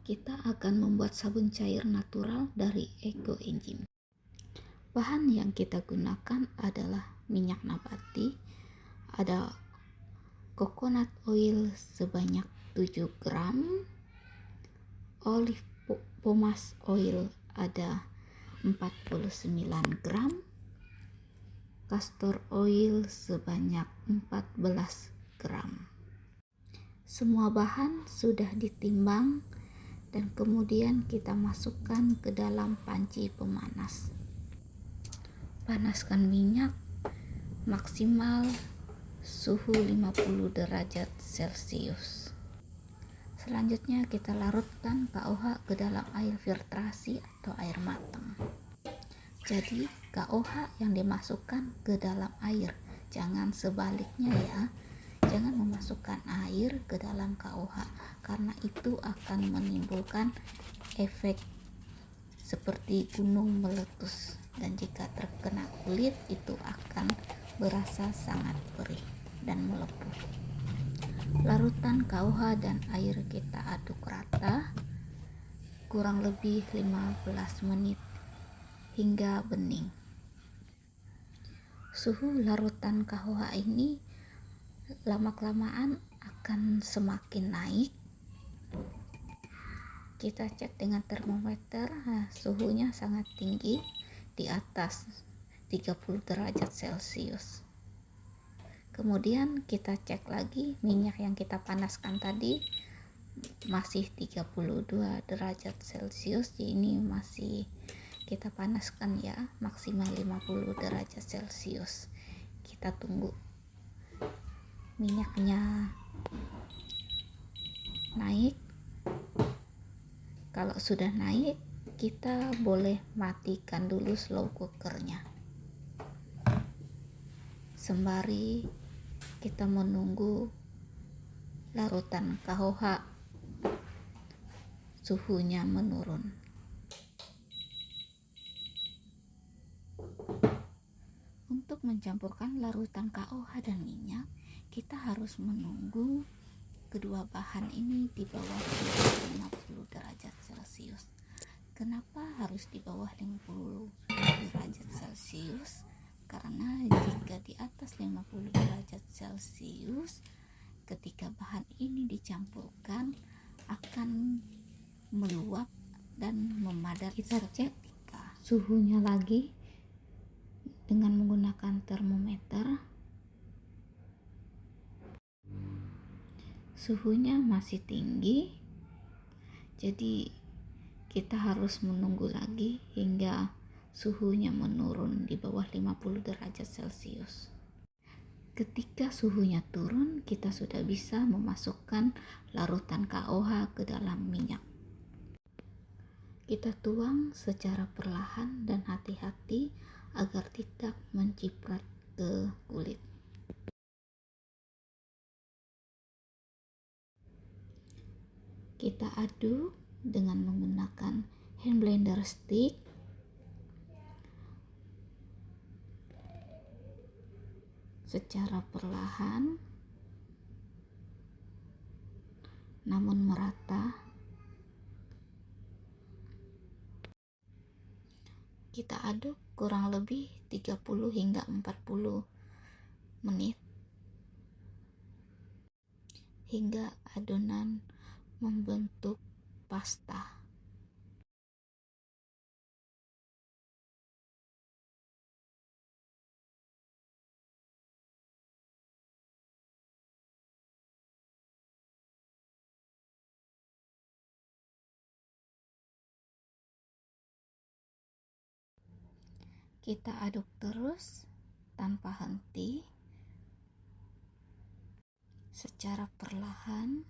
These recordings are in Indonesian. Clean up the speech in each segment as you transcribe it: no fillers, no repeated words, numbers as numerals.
kita akan membuat sabun cair natural dari Eco Enzim. Bahan yang kita gunakan adalah minyak nabati, ada coconut oil sebanyak 7 gram, olive pomace oil ada 49 gram, castor oil sebanyak 14 gram. Semua bahan sudah ditimbang dan kemudian kita masukkan ke dalam panci pemanas. Panaskan minyak maksimal suhu 50 derajat Celcius. Selanjutnya kita larutkan KOH ke dalam air filtrasi atau air matang. Jadi KOH yang dimasukkan ke dalam air, jangan sebaliknya ya. Jangan memasukkan air ke dalam KOH karena itu akan menimbulkan efek seperti gunung meletus, dan jika terkena kulit itu akan berasa sangat perih dan melepuh. Larutan KOH dan air kita aduk rata kurang lebih 15 menit hingga bening. Suhu larutan KOH ini lama-kelamaan akan semakin naik. Kita cek dengan termometer, suhunya sangat tinggi, di atas 30 derajat Celcius. Kemudian kita cek lagi minyak yang kita panaskan tadi masih 32 derajat Celcius. Jadi ini masih kita panaskan ya, maksimal 50 derajat Celcius. Kita tunggu minyaknya naik. Kalau sudah naik, kita boleh matikan dulu slow cookernya sembari kita menunggu larutan KOH suhunya menurun. Untuk mencampurkan larutan KOH dan minyak, kita harus menunggu kedua bahan ini di bawah 50 derajat Celcius. Kenapa harus di bawah 50 derajat Celcius? Karena jika di atas 50 derajat Celcius, ketika bahan ini dicampurkan akan meluap dan memadat. Kita cek suhunya lagi dengan menggunakan termometer. Suhunya masih tinggi, jadi kita harus menunggu lagi hingga suhunya menurun di bawah 50 derajat Celcius. Ketika suhunya turun, kita sudah bisa memasukkan larutan KOH ke dalam minyak. Kita tuang secara perlahan dan hati-hati agar tidak menciprat ke kulit. Kita aduk dengan menggunakan hand blender stick. Secara perlahan namun merata. Kita aduk kurang lebih 30 hingga 40 menit hingga adonan membentuk pasta. Kita aduk terus tanpa henti secara perlahan.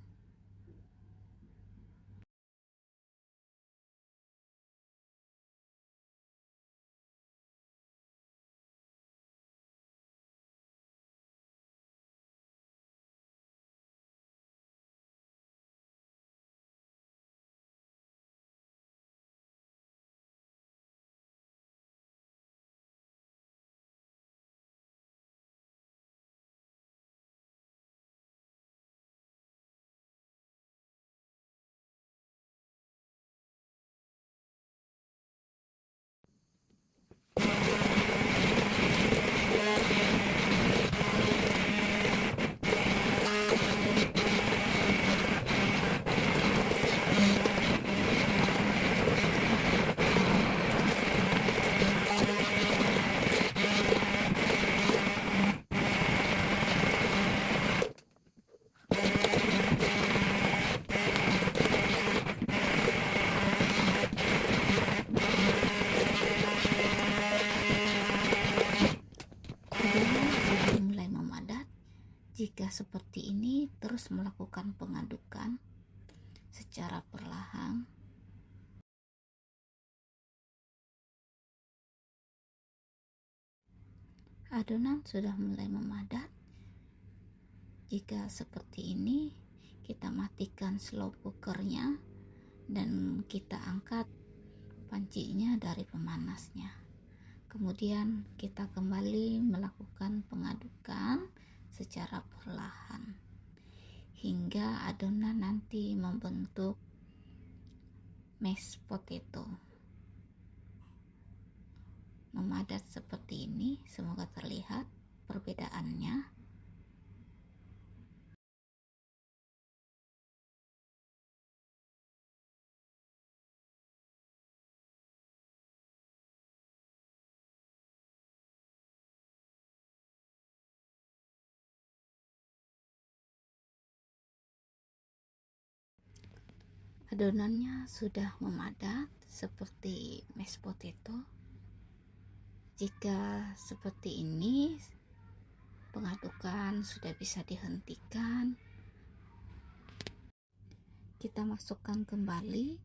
melakukan pengadukan secara perlahan. Adonan sudah mulai memadat. Jika seperti ini, kita matikan slow cookernya dan kita angkat pancinya dari pemanasnya. Kemudian kita kembali melakukan pengadukan secara perlahan hingga adonan nanti membentuk mashed potato. Memadat seperti ini, semoga terlihat perbedaannya. Adonannya sudah memadat seperti mashed potato. Jika seperti ini, pengadukan sudah bisa dihentikan. Kita masukkan kembali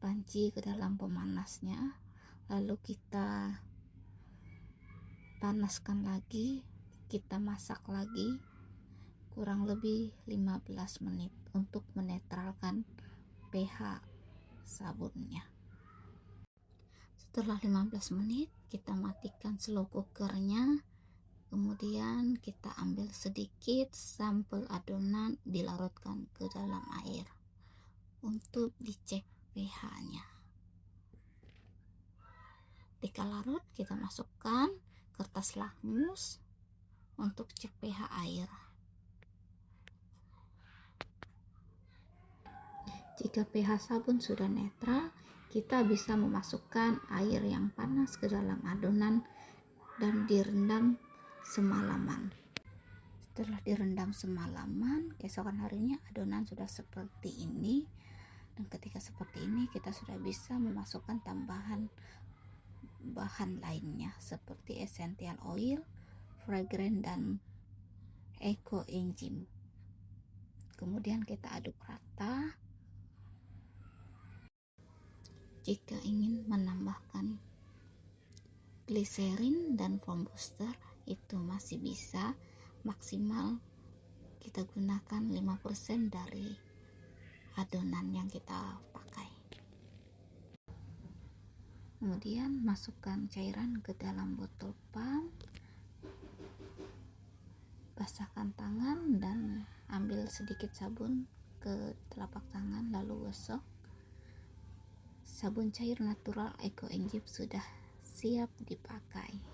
panci ke dalam pemanasnya, lalu kita panaskan lagi, kita masak lagi kurang lebih 15 menit untuk menetralkan pH sabunnya. Setelah 15 menit kita matikan slow cookernya, kemudian kita ambil sedikit sampel adonan, dilarutkan ke dalam air untuk dicek pH-nya. Ketika larut, kita masukkan kertas lakmus untuk cek pH air. Jika pH sabun sudah netral, kita bisa memasukkan air yang panas ke dalam adonan dan direndam semalaman. Setelah direndam semalaman, keesokan harinya adonan sudah seperti ini. Dan ketika seperti ini, kita sudah bisa memasukkan tambahan bahan lainnya seperti essential oil, fragrance, dan eco enzyme. Kemudian kita aduk rata. Jika ingin menambahkan glycerin dan foam booster, itu masih bisa. Maksimal kita gunakan 5% dari adonan yang kita pakai. Kemudian masukkan cairan ke dalam botol pump, basahkan tangan dan ambil sedikit sabun ke telapak tangan lalu gosok. Sabun cair natural eco enzyme sudah siap dipakai.